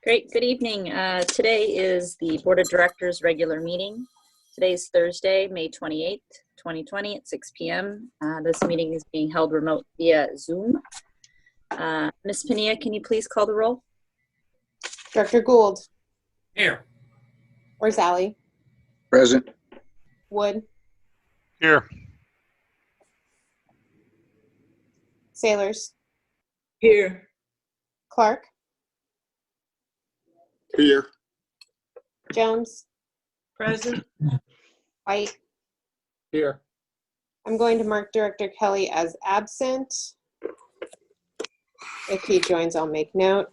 Great. Good evening. Today is the Board of Directors regular meeting. Today's Thursday, May 28th, 2020 at 6 p.m. This meeting is being held remote via Zoom. Ms. Pania, can you please call the roll? Director Gould. Here. Orzali. Present. Wood. Here. Sailors. Here. Clark. Here. Jones. Present. White. Here. I'm going to mark Director Kelly as absent. If he joins, I'll make note.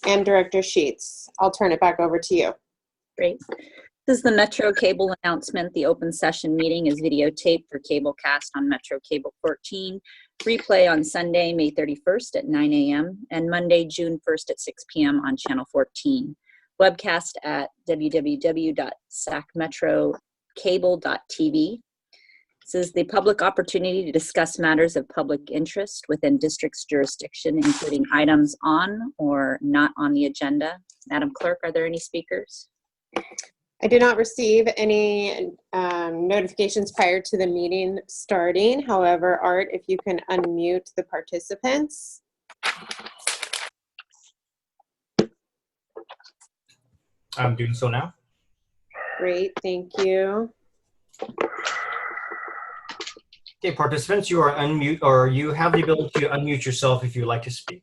And Director Sheets. I'll turn it back over to you. Great. This is the Metro Cable announcement. The open session meeting is videotaped for Cablecast on Metro Cable 14. Replay on Sunday, May 31st at 9 a.m. and Monday, June 1st at 6 p.m. on Channel 14. Webcast at www.sacmetrocable.tv. This is the public opportunity to discuss matters of public interest within district's jurisdiction, including items on or not on the agenda. Madam Clerk, are there any speakers? I did not receive any notifications prior to the meeting starting. However, Art, if you can unmute the participants. I'm doing so now. Great, thank you. Okay, participants, you are unmute, or you have the ability to unmute yourself if you would like to speak.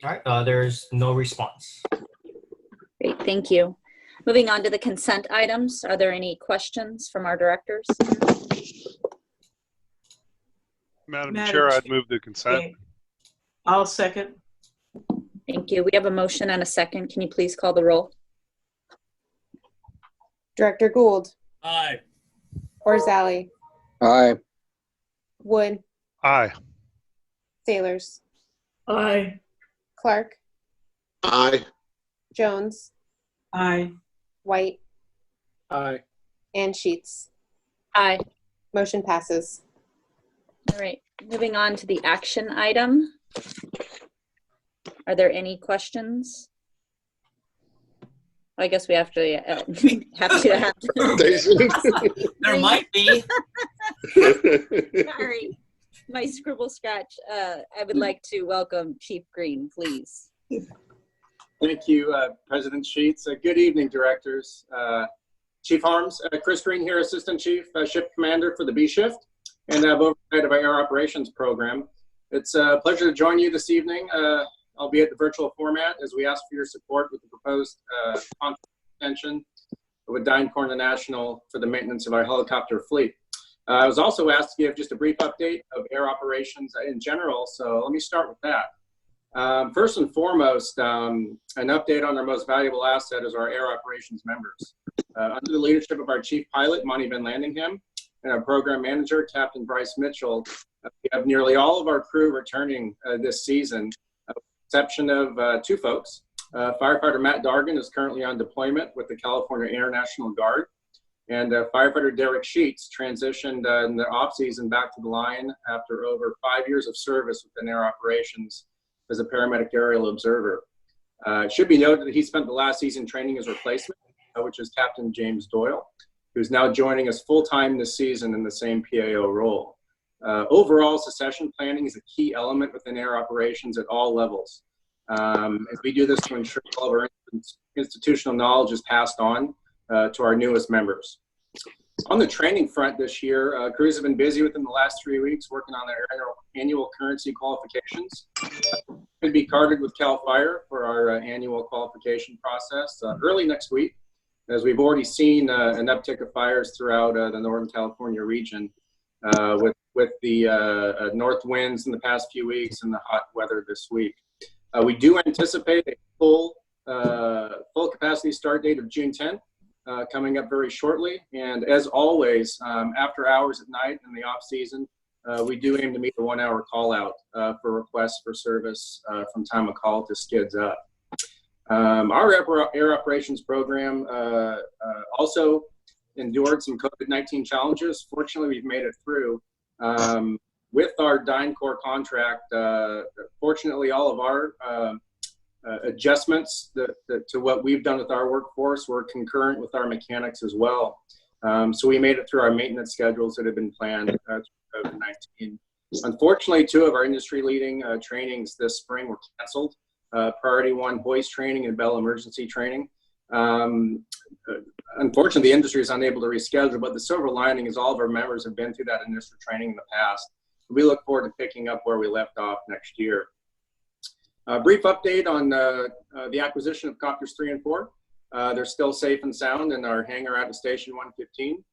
All right, there's no response. Great, thank you. Moving on to the consent items. Are there any questions from our directors? Madam Chair, I'd move the consent. I'll second. Thank you. We have a motion and a second. Can you please call the roll? Director Gould. Aye. Orzali. Aye. Wood. Aye. Sailors. Aye. Clark. Aye. Jones. Aye. White. Aye. And Sheets. Aye. Motion passes. All right, moving on to the action item. Are there any questions? I guess we have to There might be. Sorry, my scribble scratch. I would like to welcome Chief Green, please. Thank you, President Sheets. Good evening, directors. Chief Harms, Chris Green here, Assistant Chief Shift Commander for the B Shift, and have oversight of our Air Operations Program. It's a pleasure to join you this evening, albeit the virtual format, as we ask for your support with the proposed contract extension with DynCorp International for the maintenance of our helicopter fleet. I was also asked to give just a brief update of air operations in general, so let me start with that. First and foremost, an update on our most valuable asset is our air operations members. Under the leadership of our Chief Pilot, Monty Van Landingham, and our Program Manager, Captain Bryce Mitchell, we have nearly all of our crew returning this season, with the exception of two folks. Firefighter Matt Dargan is currently on deployment with the California Air National Guard, and firefighter Derek Sheets transitioned in the off-season back to the line after over 5 years of service within air operations as a paramedic aerial observer. It should be noted that he spent the last season training his replacement, which is Captain James Doyle, who's now joining us full-time this season in the same PAO role. Overall, succession planning is a key element within air operations at all levels. As we do this to ensure all of our institutional knowledge is passed on to our newest members. On the training front this year, crews have been busy within the last 3 weeks working on their annual currency qualifications. Could be carded with CAL FIRE for our annual qualification process early next week, as we've already seen an uptick of fires throughout the Northern California region with the north winds in the past few weeks and the hot weather this week. We do anticipate a full capacity start date of June 10th. Coming up very shortly, and as always, after hours at night in the off season, we do aim to meet the 1 hour call out for requests for service from time of call to skids up. Our air operations program also endured some COVID-19 challenges. Fortunately, we've made it through. With our DynCorp contract, fortunately, all of our adjustments to what we've done with our workforce were concurrent with our mechanics as well. So we made it through our maintenance schedules that had been planned through COVID-19. Unfortunately, 2 of our industry-leading trainings this spring were canceled. Priority 1 hoist training and Bell emergency training. Unfortunately, the industry is unable to reschedule, but the silver lining is all of our members have been through that initial training in the past. We look forward to picking up where we left off next year. A brief update on the acquisition of Copters 3 and 4. They're still safe and sound in our hangar out at Station 115.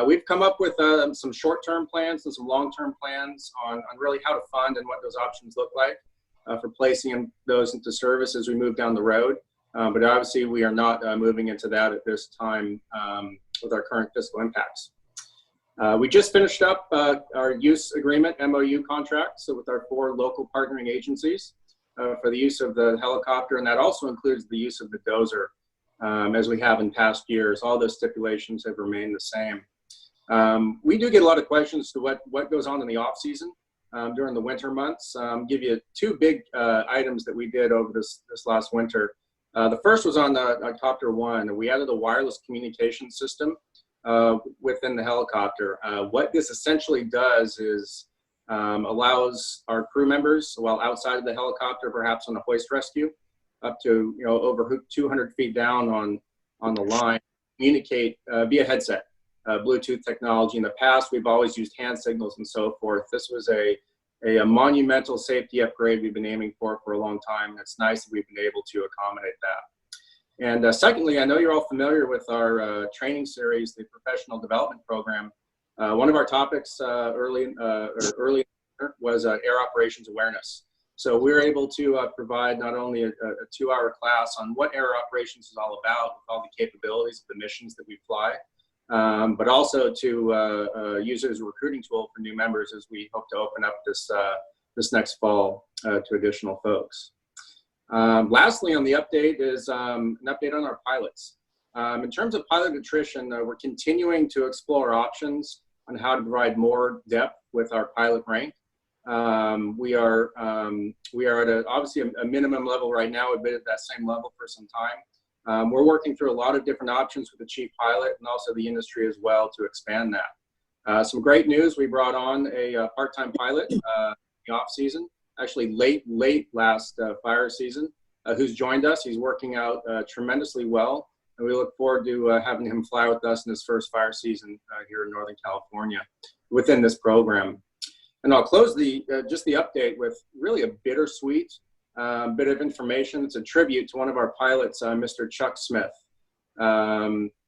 We've come up with some short-term plans and some long-term plans on really how to fund and what those options look like for placing those into service as we move down the road. But obviously, we are not moving into that at this time with our current fiscal impacts. We just finished up our use agreement, MOU contract, so with our 4 local partnering agencies for the use of the helicopter, and that also includes the use of the dozer as we have in past years. All those stipulations have remained the same. We do get a lot of questions to what goes on in the off season during the winter months. Give you 2 big items that we did over this last winter. The first was on the Copter 1. We added a wireless communication system within the helicopter. What this essentially does is allows our crew members, while outside of the helicopter, perhaps on a hoist rescue, up to over 200 feet down on the line, communicate via headset, Bluetooth technology. In the past, we've always used hand signals and so forth. This was a monumental safety upgrade we've been aiming for a long time. It's nice that we've been able to accommodate that. And secondly, I know you're all familiar with our training series, the Professional Development Program. One of our topics early was air operations awareness. So we were able to provide not only a 2-hour class on what air operations is all about, with all the capabilities of the missions that we fly, but also to use it as a recruiting tool for new members as we hope to open up this next fall to additional folks. Lastly, on the update is an update on our pilots. In terms of pilot attrition, we're continuing to explore options on how to provide more depth with our pilot rank. We are at obviously a minimum level right now. We've been at that same level for some time. We're working through a lot of different options with the chief pilot and also the industry as well to expand that. Some great news, we brought on a part-time pilot in the off season, actually late last fire season, who's joined us. He's working out tremendously well, and we look forward to having him fly with us in his first fire season here in Northern California within this program. And I'll close just the update with really a bittersweet bit of information. It's a tribute to one of our pilots, Mr. Chuck Smith.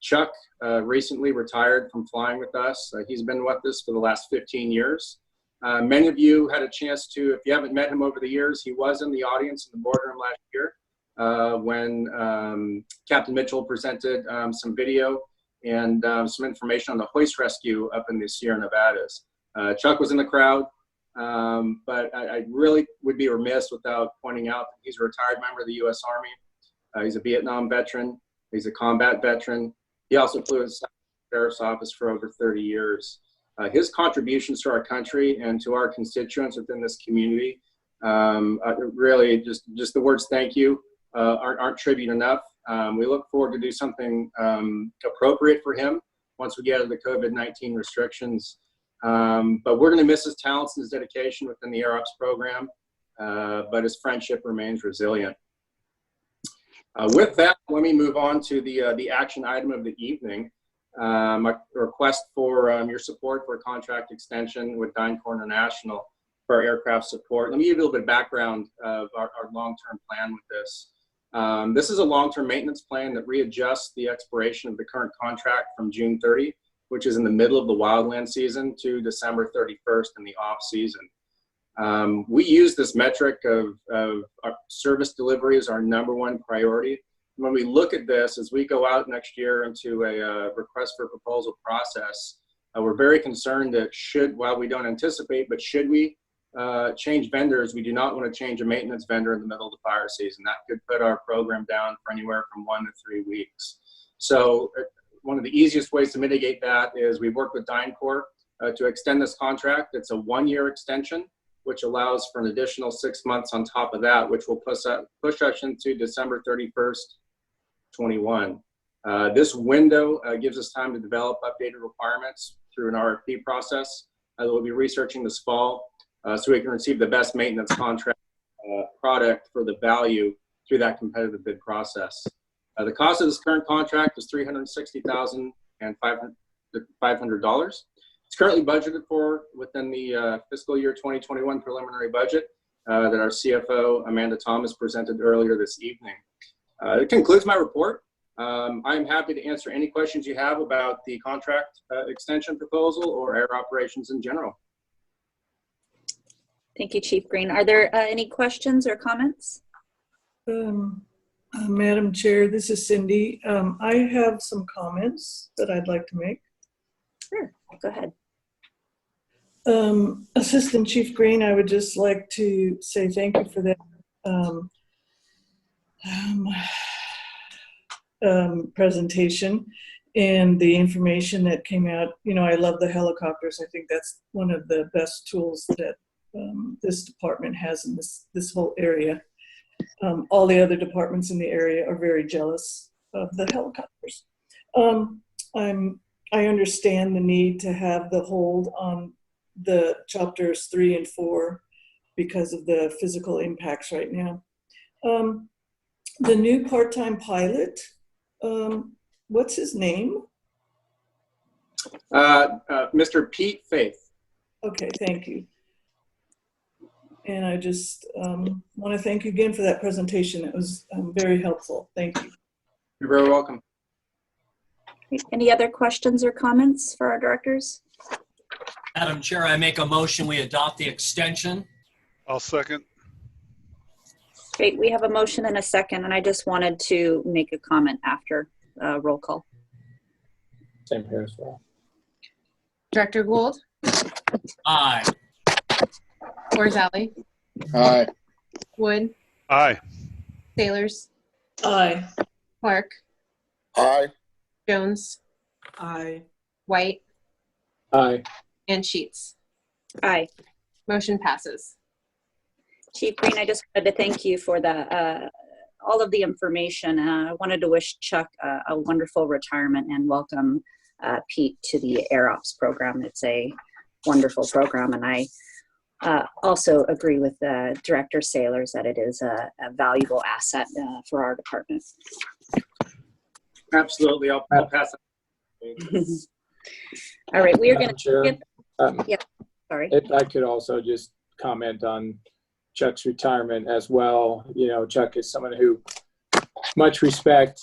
Chuck recently retired from flying with us. He's been with us for the last 15 years. Many of you had a chance to, if you haven't met him over the years, he was in the audience in the boardroom last year when Captain Mitchell presented some video and some information on the hoist rescue up in the Sierra Nevadas. Chuck was in the crowd, but I really would be remiss without pointing out that he's a retired member of the U.S. Army. He's a Vietnam veteran. He's a combat veteran. He also flew as Sheriff's Office for over 30 years. His contributions to our country and to our constituents within this community, really just the words thank you aren't tribute enough. We look forward to do something appropriate for him once we get out of the COVID-19 restrictions. But we're going to miss his talents and his dedication within the Air Ops program, but his friendship remains resilient. With that, let me move on to the action item of the evening. My request for your support for a contract extension with DynCorp International for our aircraft support. Let me give you a little bit of background of our long-term plan with this. This is a long-term maintenance plan that readjusts the expiration of the current contract from June 30, which is in the middle of the wildland season, to December 31st in the off season. We use this metric of our service delivery as our #1 priority. When we look at this, as we go out next year into a request for proposal process, we're very concerned that while we don't anticipate, but should we change vendors, we do not want to change a maintenance vendor in the middle of the fire season. That could put our program down for anywhere from 1 to 3 weeks. So one of the easiest ways to mitigate that is we work with DynCorp to extend this contract. It's a 1-year extension, which allows for an additional 6 months on top of that, which will push us into December 31st, 21. This window gives us time to develop updated requirements through an RFP process that we'll be researching this fall, so we can receive the best maintenance contract product for the value through that competitive bid process. The cost of this current contract is $360,500. It's currently budgeted for within the fiscal year 2021 preliminary budget that our CFO, Amanda Thomas, presented earlier this evening. It concludes my report. I'm happy to answer any questions you have about the contract extension proposal or air operations in general. Thank you, Chief Green. Are there any questions or comments? Madam Chair, this is Cindy. I have some comments that I'd like to make. Sure, go ahead. Assistant Chief Green, I would just like to say thank you for that presentation and the information that came out. You know, I love the helicopters. I think that's one of the best tools that this department has in this whole area. All the other departments in the area are very jealous of the helicopters. I understand the need to have the hold on the chapters 3 and 4 because of the physical impacts right now. The new part-time pilot, what's his name? Mr. Pete Faith. Okay, thank you. And I just want to thank you again for that presentation. It was very helpful. Thank you. You're very welcome. Any other questions or comments for our directors? Madam Chair, I make a motion we adopt the extension. I'll second. Great, we have a motion and a second, and I just wanted to make a comment after roll call. Same here as well. Director Gould, Aye. Borzali, Aye. Wood, Aye. Sailors, Aye. Clark, Aye. Jones, Aye. White, Aye. and Sheets. Aye. Motion passes. Chief Green, I just wanted to thank you for the all of the information. I wanted to wish Chuck a wonderful retirement and welcome Pete to the Air Ops program. It's a wonderful program, and I also agree with Director Sailors that it is a valuable asset for our department. Absolutely. I'll pass it. All right, we are going Madam Chair, to, sorry. if I could also just comment on Chuck's retirement as well. You know, Chuck is someone who much respect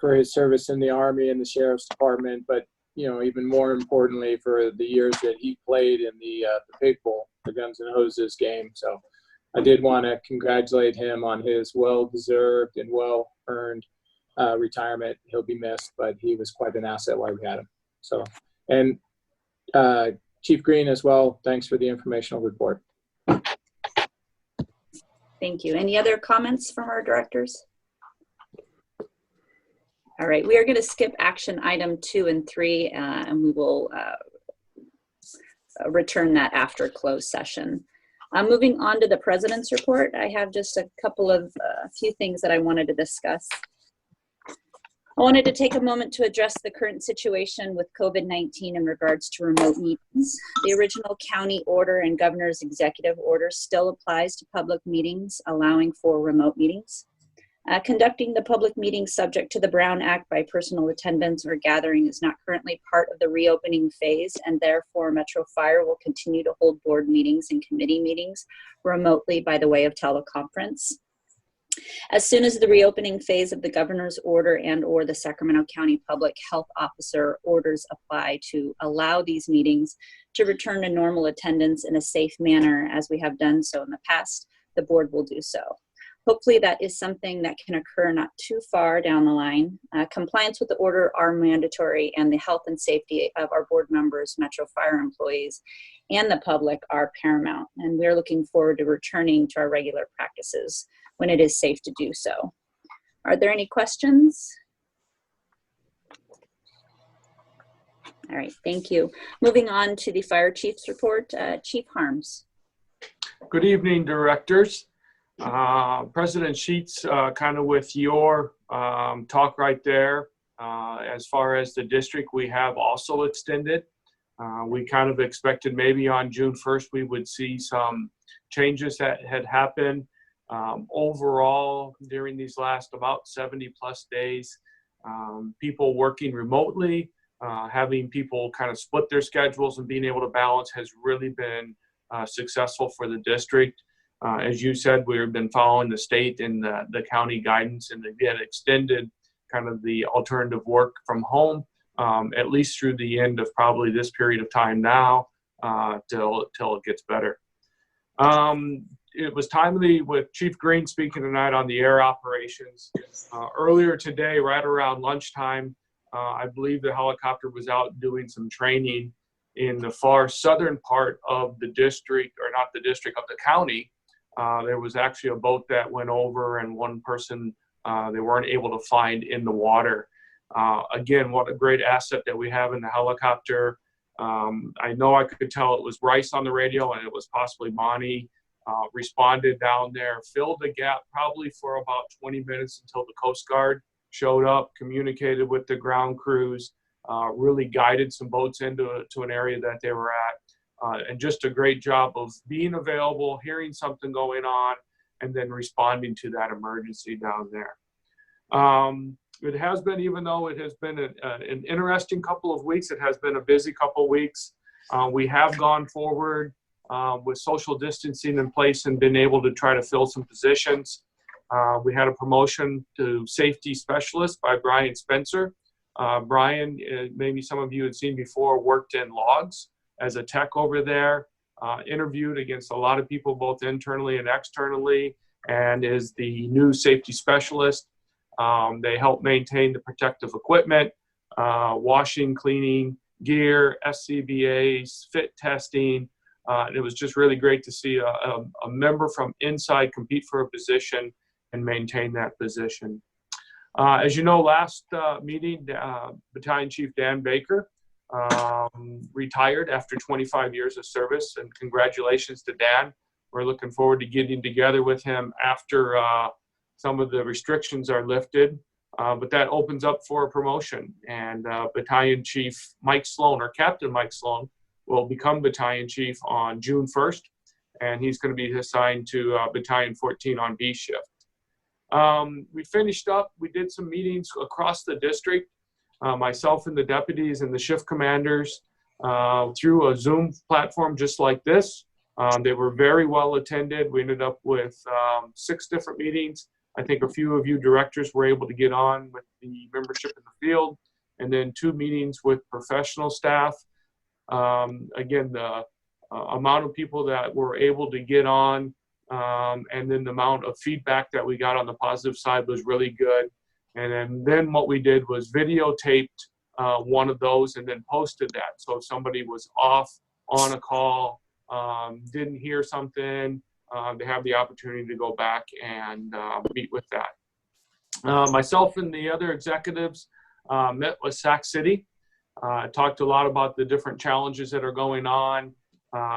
for his service in the Army and the Sheriff's Department, but, you know, even more importantly for the years that he played in the Pig Bowl, the Guns and Hoses game. So I did want to congratulate him on his well-deserved and well-earned retirement. He'll be missed, but he was quite an asset while we had him. So, and Chief Green as well, thanks for the informational report. Thank you. Any other comments from our directors? All right, we are going to skip action item 2 and 3, and we will return that after closed session. Moving on to the President's report, I have just a couple of few things that I wanted to discuss. I wanted to take a moment to address the current situation with COVID-19 in regards to remote meetings. The original county order and governor's executive order still applies to public meetings, allowing for remote meetings. Conducting the public meeting subject to the Brown Act by personal attendance or gathering is not currently part of the reopening phase, and therefore Metro Fire will continue to hold board meetings and committee meetings remotely by the way of teleconference. As soon as the reopening phase of the governor's order and or the Sacramento County Public Health Officer orders apply to allow these meetings to return to normal attendance in a safe manner as we have done so in the past, the board will do so. Hopefully that is something that can occur not too far down the line. Compliance with the order are mandatory, and the health and safety of our board members, Metro Fire employees, and the public are paramount. And we're looking forward to returning to our regular practices when it is safe to do so. Are there any questions? All right, thank you. Moving on to the fire chief's report, Chief Harms. Good evening, directors. President Sheets, kind of with your talk right there, as far as the district, we have also extended. We kind of expected maybe on June 1st we would see some changes that had happened. Overall, during these last about 70 plus days, people working remotely, having people kind of split their schedules and being able to balance has really been successful for the district. As you said, we've been following the state and the county guidance, and they've yet extended kind of the alternative work from home, at least through the end of probably this period of time now, till it gets better. It was timely with Chief Green speaking tonight on the air operations. Earlier today, right around lunchtime, I believe the helicopter was out doing some training in the far southern part of the district, or not the district, of the county. There was actually a boat that went over, and one person they weren't able to find in the water. Again, what a great asset that we have in the helicopter. I know I could tell it was Bryce on the radio, and it was possibly Bonnie. Responded down there, filled the gap probably for about 20 minutes until the Coast Guard showed up, communicated with the ground crews, really guided some boats into an area that they were at, and just a great job of being available, hearing something going on, and then responding to that emergency down there. It has been, even though it has been an interesting couple of weeks, it has been a busy couple of weeks. We have gone forward with social distancing in place and been able to try to fill some positions. We had a promotion to safety specialist by Brian Spencer. Brian, maybe some of you had seen before, worked in logs as a tech over there, interviewed against a lot of people both internally and externally, and is the new safety specialist. They help maintain the protective equipment, washing, cleaning, gear, SCBAs, fit testing. It was just really great to see a member from inside compete for a position and maintain that position. As you know, last meeting, Battalion Chief Dan Baker retired after 25 years of service, and congratulations to Dan. We're looking forward to getting together with him after some of the restrictions are lifted, but that opens up for a promotion, and Battalion Chief Mike Sloan, or Captain Mike Sloan, will become Battalion Chief on June 1st, and he's going to be assigned to Battalion 14 on B shift. We finished up, we did some meetings across the district, myself and the deputies and the shift commanders, through a Zoom platform just like this. They were very well attended. We ended up with 6 different meetings. I think a few of you directors were able to get on with the membership in the field, and then 2 meetings with professional staff. Again, the amount of people that were able to get on, and then the amount of feedback that we got on the positive side was really good. And then what we did was videotaped one of those and then posted that. So if somebody was off on a call, didn't hear something, they have the opportunity to go back and meet with that. Myself and the other executives met with Sac City. Talked a lot about the different challenges that are going on,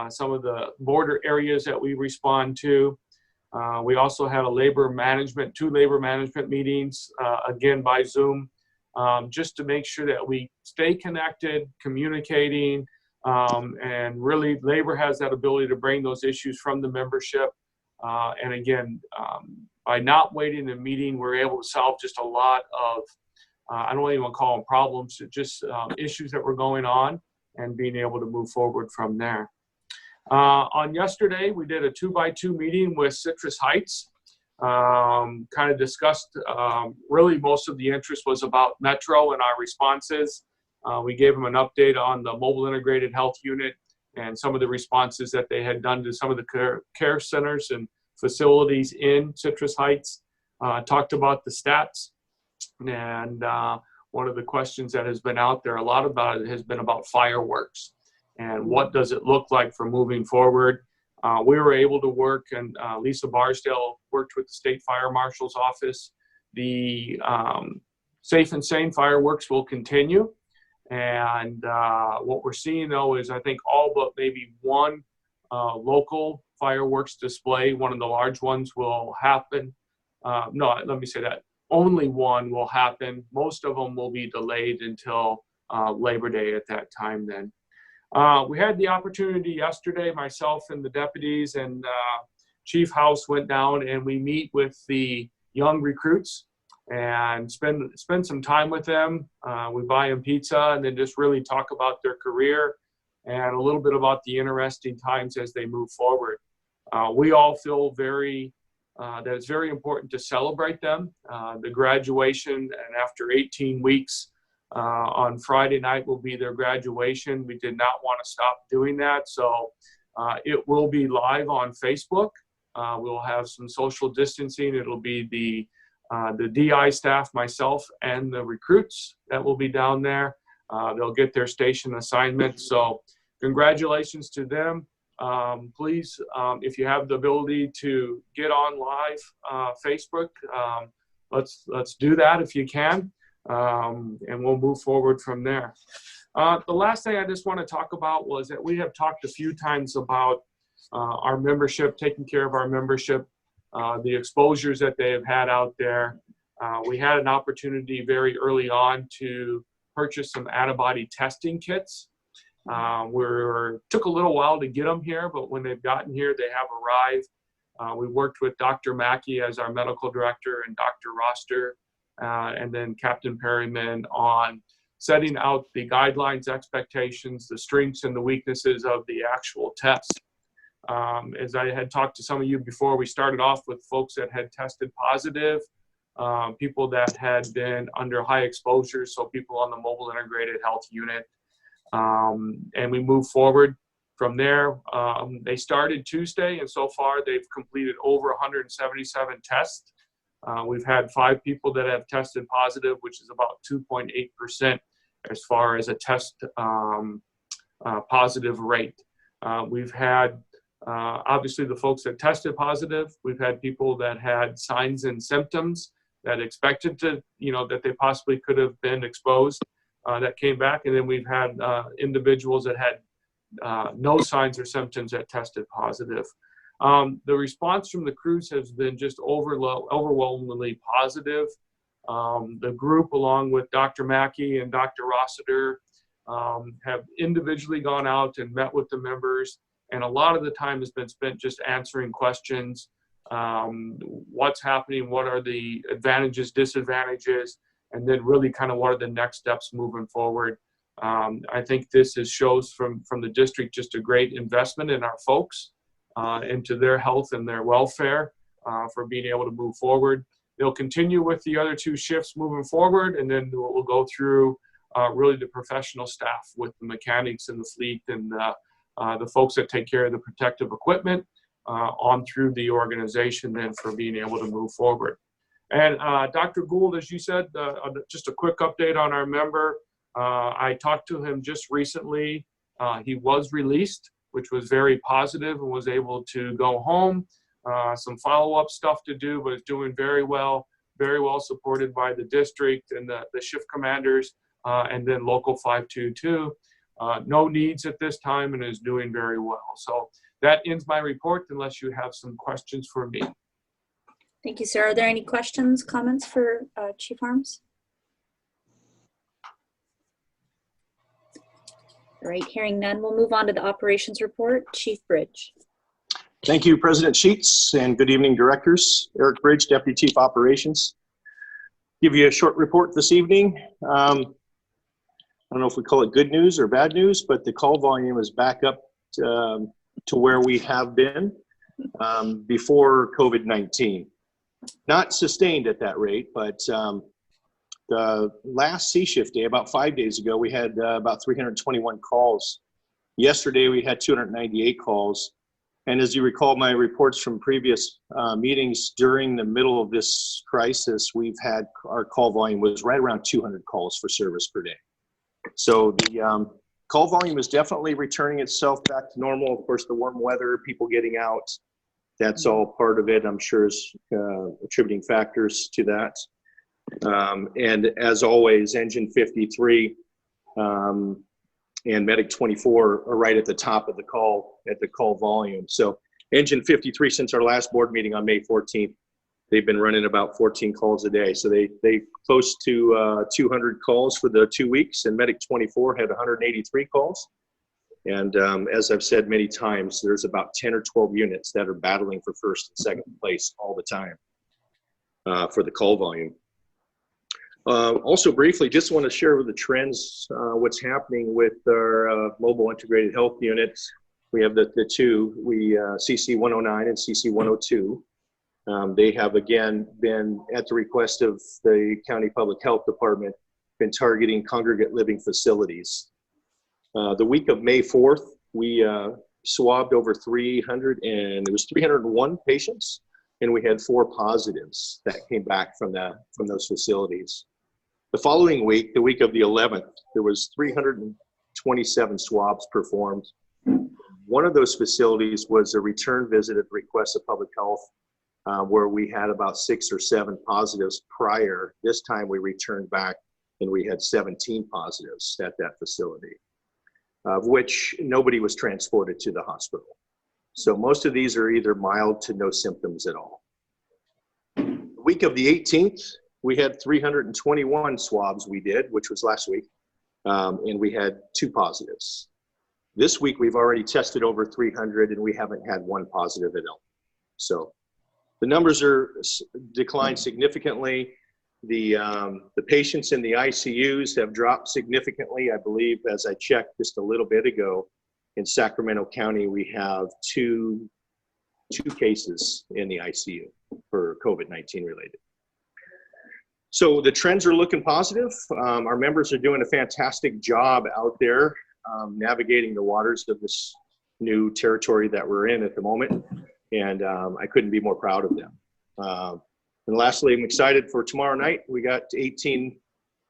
some of the border areas that we respond to. We also had 2 labor management meetings, again by Zoom, just to make sure that we stay connected, communicating, and really labor has that ability to bring those issues from the membership. And again, by not waiting in a meeting, we're able to solve just a lot of I don't even want to call them problems, just issues that were going on, and being able to move forward from there. On yesterday, we did a 2x2 meeting with Citrus Heights. Kind of discussed, really most of the interest was about Metro and our responses. We gave them an update on the mobile integrated health unit and some of the responses that they had done to some of the care centers and facilities in Citrus Heights. Talked about the stats. And one of the questions that has been out there a lot about it has been about fireworks and what does it look like for moving forward. We were able to work, and Lisa Barsdale worked with the State Fire Marshal's office. The Safe and Sane fireworks will continue. And what we're seeing though is I think all but maybe one local fireworks display, one of the large ones will happen. No, let me say that. Only one will happen. Most of them will be delayed until Labor Day at that time then. We had the opportunity yesterday, myself and the deputies and Chief House went down and we meet with the young recruits and spend some time with them. We buy them pizza and then just really talk about their career and a little bit about the interesting times as they move forward. We all feel that it's very important to celebrate them. The graduation, and after 18 weeks on Friday night will be their graduation. We did not want to stop doing that, so it will be live on Facebook. We'll have some social distancing. It'll be the DI staff, myself, and the recruits that will be down there. They'll get their station assignment. So congratulations to them. Please, if you have the ability to get on live Facebook, let's do that if you can, and we'll move forward from there. The last thing I just want to talk about was that we have talked a few times about our membership, taking care of our membership, the exposures that they have had out there. We had an opportunity very early on to purchase some antibody testing kits. Took a little while to get them here, but when they've gotten here, they have arrived. We worked with Dr. Mackey as our medical director and Dr. Roster, and then Captain Perryman on setting out the guidelines, expectations, the strengths and the weaknesses of the actual test. As I had talked to some of you before, we started off with folks that had tested positive, people that had been under high exposure, so people on the mobile integrated health unit. And we moved forward from there. They started Tuesday, and so far they've completed over 177 tests. We've had 5 people that have tested positive, which is about 2.8% as far as a test positive rate. We've had obviously the folks that tested positive. We've had people that had signs and symptoms that expected to, that they possibly could have been exposed. That came back, and then we've had individuals that had no signs or symptoms that tested positive. The response from the crews has been just overwhelmingly positive. The group, along with Dr. Mackey and Dr. Rossiter, have individually gone out and met with the members, and a lot of the time has been spent just answering questions. What's happening? What are the advantages, disadvantages? And then really kind of what are the next steps moving forward. I think this shows from the district just a great investment in our folks, into their health and their welfare, for being able to move forward. They'll continue with the other 2 shifts moving forward, and then we'll go through really the professional staff with the mechanics and the fleet and the folks that take care of the protective equipment on through the organization then for being able to move forward. And Dr. Gould, as you said, just a quick update on our member. I talked to him just recently. He was released, which was very positive, and was able to go home. Some follow-up stuff to do, but is doing very well supported by the district and the shift commanders, and then local 522. No needs at this time and is doing very well. So that ends my report unless you have some questions for me. Thank you, sir. Are there any questions, comments for Chief Harms? All right, hearing none, we'll move on to the operations report. Chief Bridge. Thank you, President Sheets, and good evening, directors. Eric Bridge, Deputy Chief Operations. Give you a short report this evening. I don't know if we call it good news or bad news, but the call volume is back up to where we have been before COVID-19. Not sustained at that rate, but the last C-shift day, about 5 days ago, we had about 321 calls. Yesterday, we had 298 calls. And as you recall my reports from previous meetings, during the middle of this crisis, we've had our call volume was right around 200 calls for service per day. So the call volume is definitely returning itself back to normal. Of course, the warm weather, people getting out, that's all part of it, I'm sure, is attributing factors to that. And as always, Engine 53 and Medic 24 are right at the top of the call volume. So Engine 53, since our last board meeting on May 14th, they've been running about 14 calls a day. So they close to 200 calls for the 2 weeks, and Medic 24 had 183 calls. And as I've said many times, there's about 10 or 12 units that are battling for first and second place all the time for the call volume. Also briefly, just want to share with the trends, what's happening with our mobile integrated health units. We have the two, CC 109 and CC 102. They have again been, at the request of the County Public Health Department, been targeting congregate living facilities. The week of May 4th, we swabbed over 301 patients, and we had 4 positives that came back from those facilities. The following week, the week of the 11th, there was 327 swabs performed. One of those facilities was a return visit at the request of public health, where we had about 6 or 7 positives prior. This time we returned back and we had 17 positives at that facility, of which nobody was transported to the hospital. So most of these are either mild to no symptoms at all. The week of the 18th, we had 321 swabs we did, which was last week, and we had 2 positives. This week, we've already tested over 300, and we haven't had 1 positive at all. So the numbers are declined significantly. The patients in the ICUs have dropped significantly. I believe, as I checked just a little bit ago, in Sacramento County, we have two cases in the ICU for COVID-19 related. So the trends are looking positive. Our members are doing a fantastic job out there navigating the waters of this new territory that we're in at the moment. And I couldn't be more proud of them. And lastly, I'm excited for tomorrow night. We got 18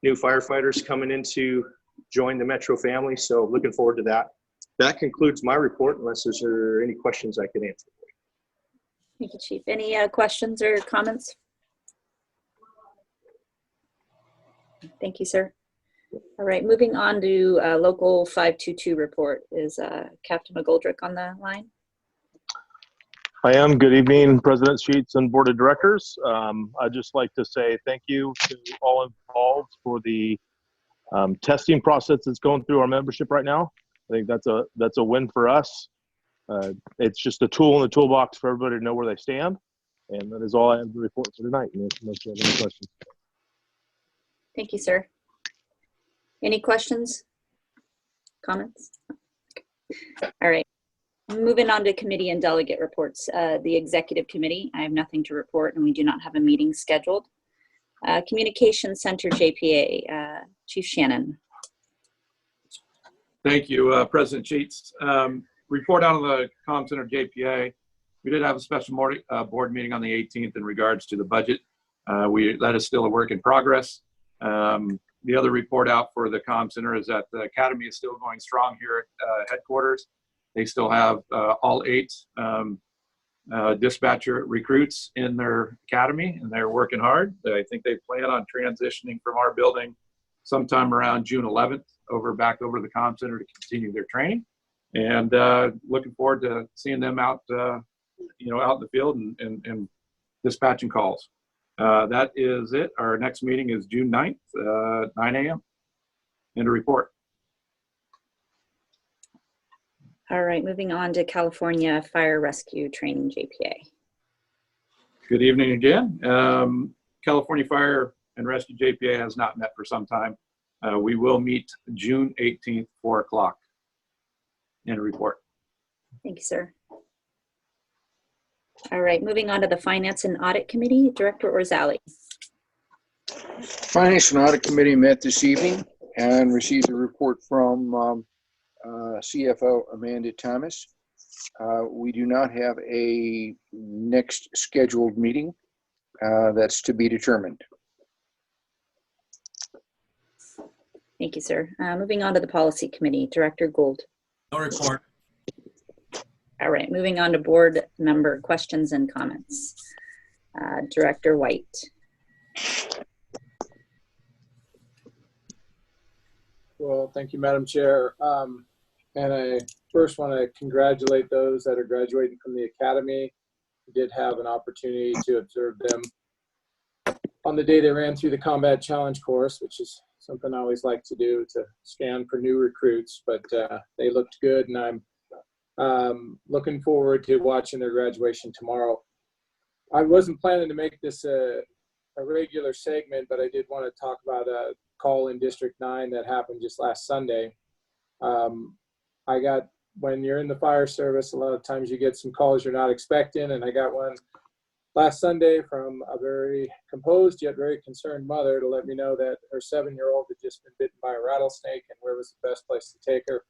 new firefighters coming in to join the Metro family. So looking forward to that. That concludes my report, unless there's any questions I can answer. Thank you, Chief. Any questions or comments? Thank you, sir. All right, moving on to Local 522 report. Is Captain McGoldrick on the line? I am. Good evening, President Sheets and Board of Directors. I'd just like to say thank you to all involved for the testing process that's going through our membership right now. I think that's a win for us. It's just a tool in the toolbox for everybody to know where they stand. And that is all I have to report for tonight. Unless you have any questions. Thank you, sir. Any questions? Comments? All right. Moving on to committee and delegate reports. The executive committee, I have nothing to report, and we do not have a meeting scheduled. Communication Center JPA, Chief Shannon. Thank you, President Sheets. Report out of the Comm Center JPA. We did have a special board meeting on the 18th in regards to the budget. That is still a work in progress. The other report out for the Comm Center is that the Academy is still going strong here at headquarters. They still have all 8 dispatcher recruits in their academy, and they're working hard. I think they plan on transitioning from our building sometime around June 11th back over to the Comm Center to continue their training. And looking forward to seeing them out, out in the field and dispatching calls. That is it. Our next meeting is June 9th, 9 a.m. End of report. All right, moving on to California Fire Rescue Training JPA. Good evening again. California Fire and Rescue JPA has not met for some time. We will meet June 18th, 4 o'clock. End of report. Thank you, sir. All right, moving on to the Finance and Audit Committee, Director Orzali. Finance and Audit Committee met this evening and received a report from CFO Amanda Thomas. We do not have a next scheduled meeting. That's to be determined. Thank you, sir. Moving on to the Policy Committee, Director Gould. No report. All right, moving on to board member questions and comments. Director White. Well, thank you, Madam Chair. And I first want to congratulate those that are graduating from the academy. We did have an opportunity to observe them on the day they ran through the Combat Challenge course, which is something I always like to do, to scan for new recruits. But they looked good, and I'm looking forward to watching their graduation tomorrow. I wasn't planning to make this a regular segment, but I did want to talk about a call in District 9 that happened just last Sunday. When you're in the fire service, a lot of times you get some calls you're not expecting, and I got one last Sunday from a very composed yet very concerned mother to let me know that her 7-year-old had just been bitten by a rattlesnake and where was the best place to take her.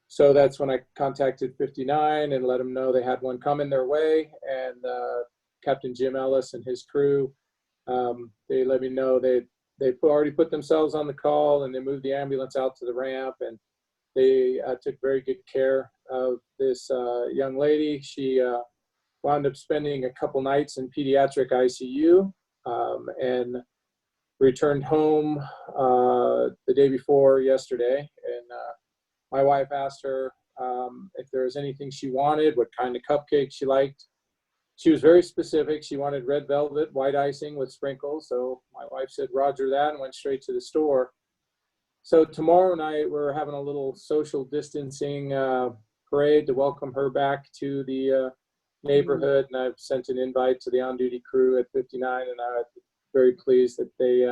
So that's when I contacted 59 and let them know they had one coming their way, and Captain Jim Ellis and his crew, they let me know they already put themselves on the call, and they moved the ambulance out to the ramp, and they took very good care of this young lady. She wound up spending a couple nights in pediatric ICU and returned home the day before yesterday. And my wife asked her if there was anything she wanted, what kind of cupcake she liked. She was very specific. She wanted red velvet, white icing with sprinkles. So my wife said, Roger that, and went straight to the store. So tomorrow night, we're having a little social distancing parade to welcome her back to the neighborhood. And I've sent an invite to the on-duty crew at 59, and I'm very pleased that they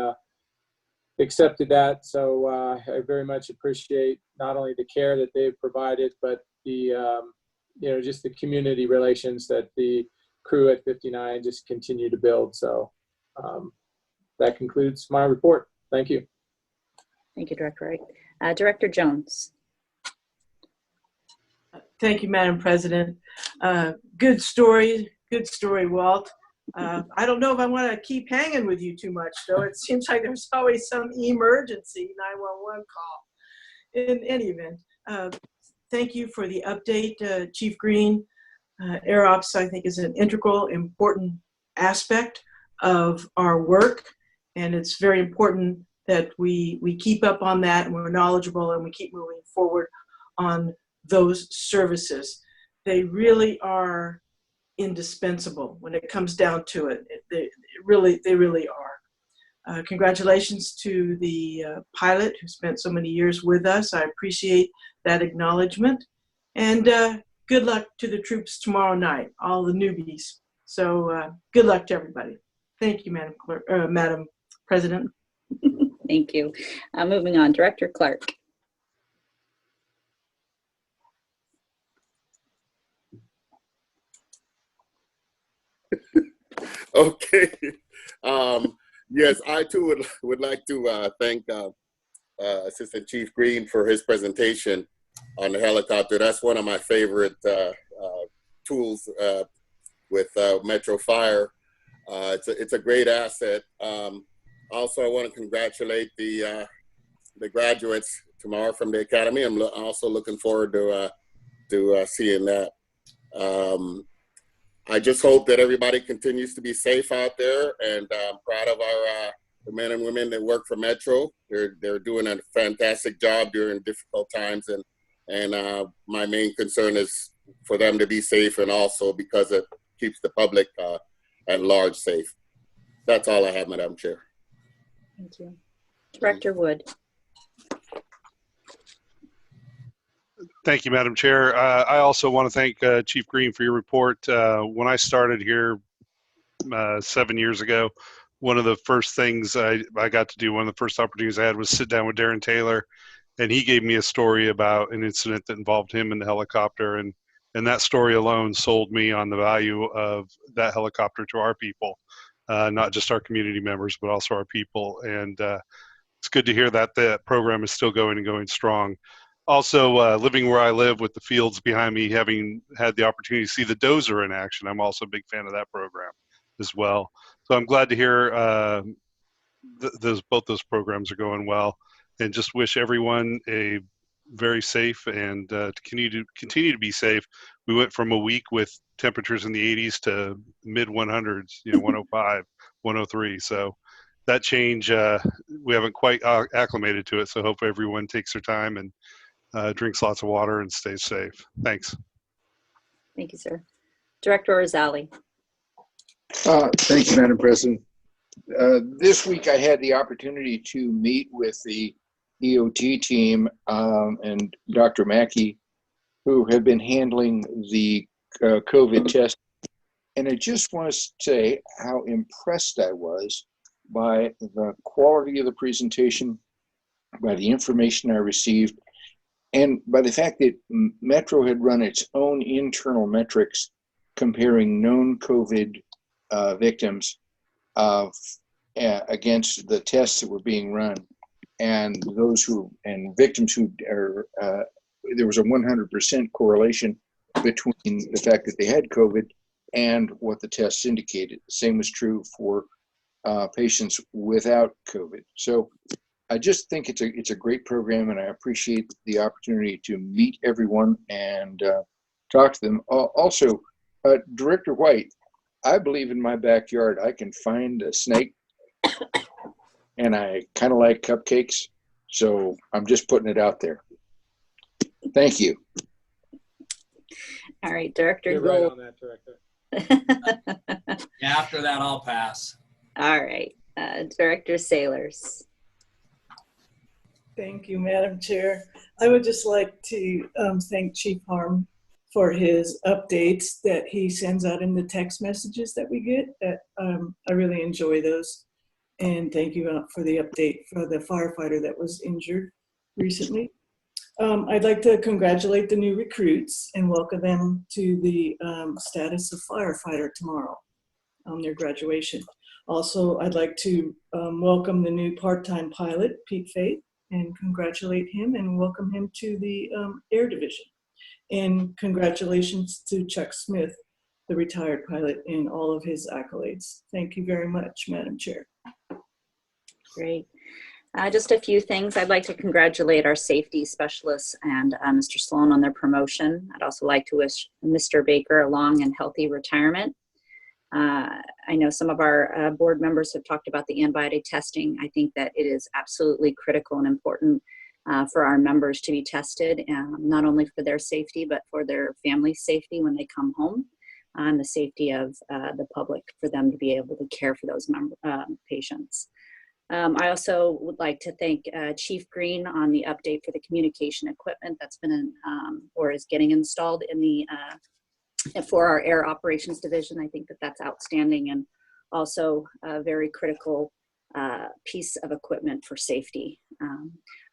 accepted that. So I very much appreciate not only the care that they've provided, but the, just the community relations that the crew at 59 just continue to build. So that concludes my report. Thank you. Thank you, Director Wright. Director Jones. Thank you, Madam President. Good story, Walt. I don't know if I want to keep hanging with you too much, though. It seems like there's always some emergency 911 call. In any event, thank you for the update, Chief Green. Air Ops, I think, is an integral, important aspect of our work, and it's very important that we keep up on that, and we're knowledgeable, and we keep moving forward on those services. They really are indispensable when it comes down to it. They really are. Congratulations to the pilot who spent so many years with us. I appreciate that acknowledgement. And good luck to the troops tomorrow night, all the newbies. So good luck to everybody. Thank you, Madam President. Thank you. Moving on, Director Clark. Okay. Yes, I too would like to thank Assistant Chief Green for his presentation on the helicopter. That's one of my favorite tools with Metro Fire. It's a great asset. Also, I want to congratulate the graduates tomorrow from the academy. I'm also looking forward to seeing that. I just hope that everybody continues to be safe out there, and I'm proud of our the men and women that work for Metro. They're doing a fantastic job during difficult times, and my main concern is for them to be safe, and also because it keeps the public at large safe. That's all I have, Madam Chair. Thank you. Director Wood. Thank you, Madam Chair. I also want to thank Chief Green for your report. When I started here 7 years ago, one of the first things I got to do, one of the first opportunities I had was sit down with Darren Taylor, and he gave me a story about an incident that involved him in the helicopter, and that story alone sold me on the value of that helicopter to our people, not just our community members, but also our people. And it's good to hear that that program is still going and going strong. Also, living where I live with the fields behind me, having had the opportunity to see the dozer in action, I'm also a big fan of that program as well. So I'm glad to hear both those programs are going well, and just wish everyone a very safe and to continue to be safe. We went from a week with temperatures in the 80s to mid 100s, 105, 103. So that change, we haven't quite acclimated to it. So hope everyone takes their time and drinks lots of water and stays safe. Thanks. Thank you, sir. Director Orzali. Thank you, Madam President. This week I had the opportunity to meet with the EOT team and Dr. Mackey, who have been handling the COVID test. And I just want to say how impressed I was by the quality of the presentation, by the information I received, and by the fact that Metro had run its own internal metrics comparing known COVID victims against the tests that were being run, and victims who are, there was a 100% correlation between the fact that they had COVID and what the tests indicated. The same was true for patients without COVID. So I just think it's a great program, and I appreciate the opportunity to meet everyone and talk to them. Also, Director White, I believe in my backyard I can find a snake, and I kind of like cupcakes, so I'm just putting it out there. Thank you. All right, Director You're right Gould. on that, Director. Yeah, after that, I'll pass. All right, Director Sailors. Thank you, Madam Chair. I would just like to thank Chief Harm for his updates that he sends out in the text messages that we get. That I really enjoy those. And thank you for the update for the firefighter that was injured recently. I'd like to congratulate the new recruits and welcome them to the status of firefighter tomorrow on their graduation. Also, I'd like to welcome the new part-time pilot, Pete Faith, and congratulate him and welcome him to the Air Division. And congratulations to Chuck Smith, the retired pilot, in all of his accolades. Thank you very much, Madam Chair. Great. Just a few things. I'd like to congratulate our safety specialists and Mr. Sloan on their promotion. I'd also like to wish Mr. Baker a long and healthy retirement. I know some of our board members have talked about the antibody testing. I think that it is absolutely critical and important for our members to be tested, not only for their safety, but for their family's safety when they come home, and the safety of the public, for them to be able to care for those patients. I also would like to thank Chief Green on the update for the communication equipment that's been or is getting installed in the for our Air Operations Division. I think that that's outstanding and also a very critical piece of equipment for safety.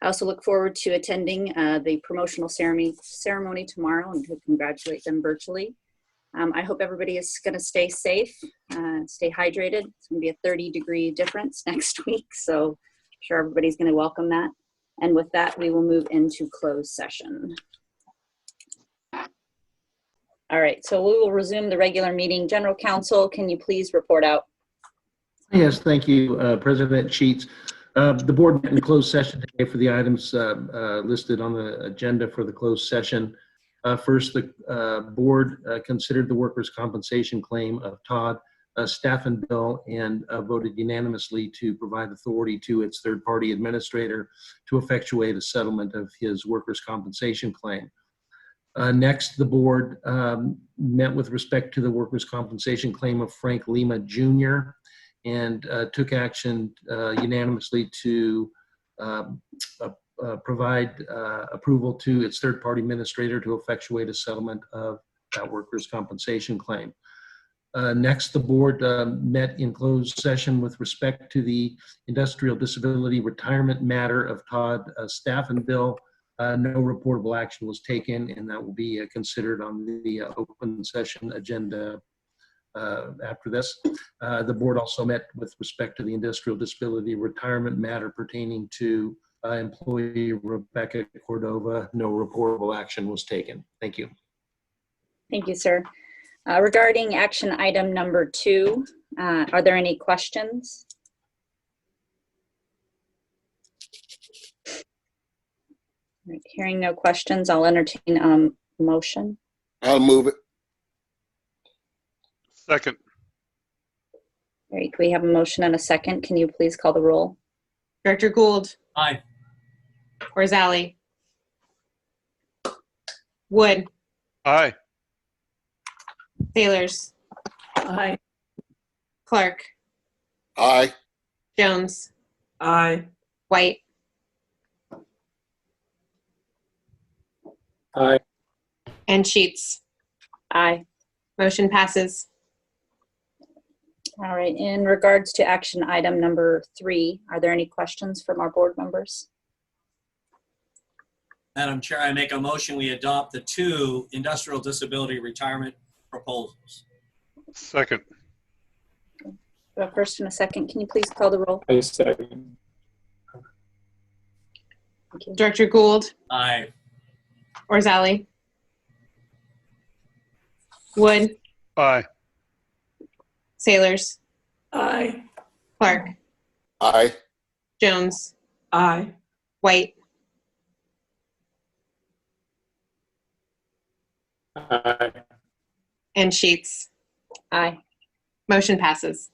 I also look forward to attending the promotional ceremony tomorrow and to congratulate them virtually. I hope everybody is going to stay safe, stay hydrated. It's going to be a 30-degree difference next week, so I'm sure everybody's going to welcome that. And with that, we will move into closed session. All right, so we will resume the regular meeting. General Counsel, can you please report out? Yes, thank you, President Sheets. The board met in closed session today for the items listed on the agenda for the closed session. First, the board considered the workers' compensation claim of Todd Staffanbill and voted unanimously to provide authority to its third-party administrator to effectuate a settlement of his workers' compensation claim. Next, the board met with respect to the workers' compensation claim of Frank Lima Jr. and took action unanimously to provide approval to its third-party administrator to effectuate a settlement of that workers' compensation claim. Next, the board met in closed session with respect to the industrial disability retirement matter of Todd Staffanbill. No reportable action was taken, and that will be considered on the open session agenda after this. The board also met with respect to the industrial disability retirement matter pertaining to employee Rebecca Cordova. No reportable action was taken. Thank you. Thank you, sir. Regarding action item number 2, are there any questions? Right, hearing no questions, I'll entertain a motion. I'll move it. Second. All right, we have a motion and a second. Can you please call the roll? Director Gould, Aye. Orzali, Wood, Aye. Sailors, Aye. Clark, Aye. Jones, Aye. White, Aye. and Sheets. Aye. Motion passes. All right, in regards to action item number 3, are there any questions from our board members? Madam Chair, I make a motion, we adopt the 2 industrial disability retirement proposals. Second. A first and a second. Can you please call the roll? I second. Thank you. Director Gould, Aye. Orzali, Wood, Aye. Sailors, Aye. Clark, Aye. Jones, Aye. White, Aye. and Sheets. Aye. Motion passes.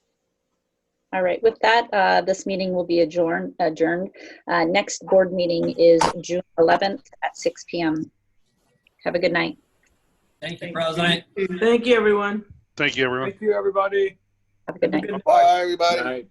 All right, with that, this meeting will be adjourned. Next board meeting is June 11th at 6 p.m. Have a good night. Thank you, President. Thank you, everyone. Thank you, everyone. Thank you, everybody. Have a good night. Bye, everybody. Aye.